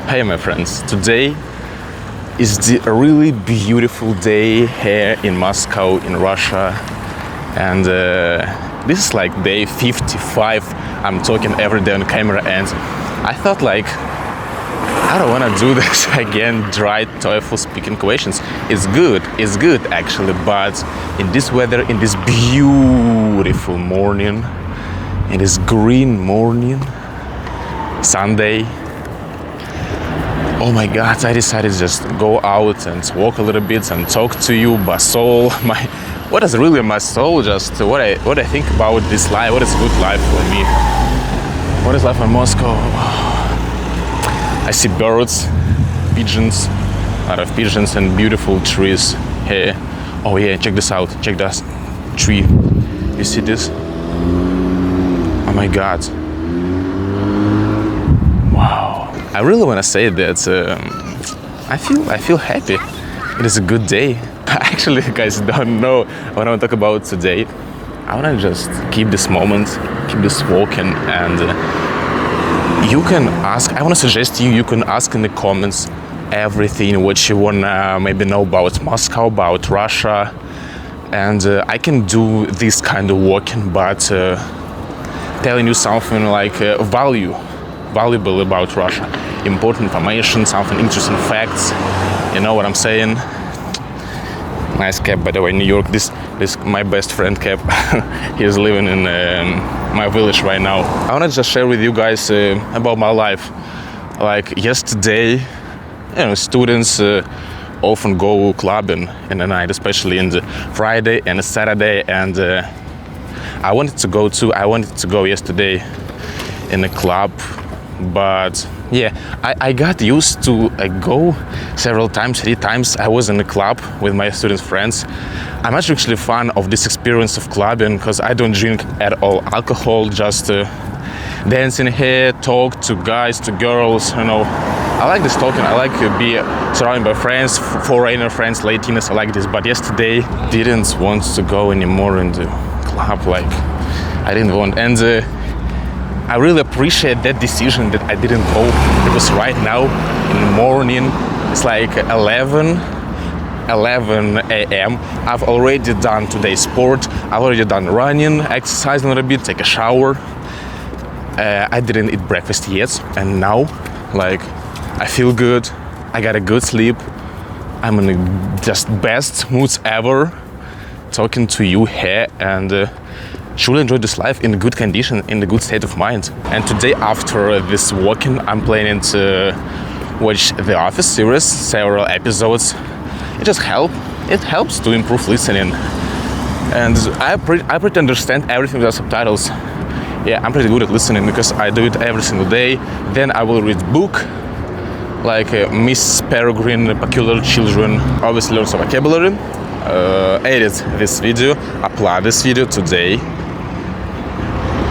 Hey my friends, today is the really beautiful day here in Moscow, in Russia, and this is like day 55. I'm talking every day on camera, and I thought like, I don't want to do this again, dry TOEFL speaking questions. It's good actually, but in this weather, in this beautiful morning, in this green morning, Sunday, oh my God, I decided to just go out and walk a little bit and talk to you, my soul, what is really my soul, just what I think about this life, what is good life for me, what is life in Moscow. I see birds, pigeons, a lot of pigeons and beautiful trees here. Oh yeah, check this out, check that tree, you see this? Oh my God. Wow. I really want to say that I feel happy. It is a good day. Actually, you guys don't know what I want to talk about today. I want to just keep this moment, keep this walking, and you can ask. I want to suggest you can ask in the comments everything what you want to maybe know about Moscow, about Russia, and I can do this kind of walking, but telling you something like valuable about Russia, important information, something interesting facts. You know what I'm saying? Nice cap, by the way, New York. This my best friend cap. He's living in my village right now. I want to just share with you guys about my life. Like yesterday, you know, students often go clubbing in the night, especially in the Friday and the Saturday, and I wanted to go too. I wanted to go yesterday in the club, but yeah, I got used to go several times, 3 times. I was in the club with my student friends. I'm actually fan of this experience of clubbing because I don't drink at all alcohol, just dancing here, talk to guys, to girls, you know. I like this talking, I like to be surrounded by friends, foreigner friends, Latinos, I like this. But yesterday, didn't want to go anymore in the club, like I didn't want. And I really appreciate that decision that I didn't go, because right now in the morning it's like 11 a.m. I've already done today's sport. I've already done running, exercising a little bit, take a shower. I didn't eat breakfast yet, and now like I feel good. I got a good sleep. I'm in the just best moods ever talking to you here, and should enjoy this life in a good condition, in a good state of mind. And today, after this walking, I'm planning to watch The Office series, several episodes. It helps to improve listening. And I pretty understand everything without subtitles. Yeah, I'm pretty good at listening because I do it every single day. Then I will read book, like Miss Peregrine, Peculiar Children, obviously learn some vocabulary, edit this video, upload this video today,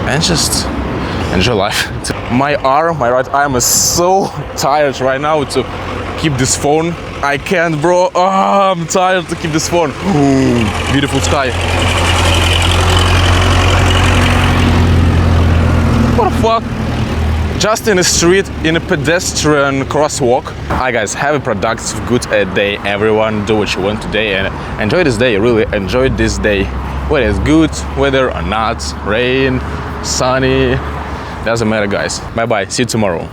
and just enjoy life. My right arm is so tired right now to keep this phone. I can't, bro. Oh, I'm tired to keep this phone. Ooh, beautiful sky. What the fuck? Just in the street, in a pedestrian crosswalk. Hi guys, have a productive, good day, everyone. Do what you want today and enjoy this day. Really enjoy this day. Whether it's good weather or not, rain, sunny, doesn't matter, guys. Bye bye, see you tomorrow.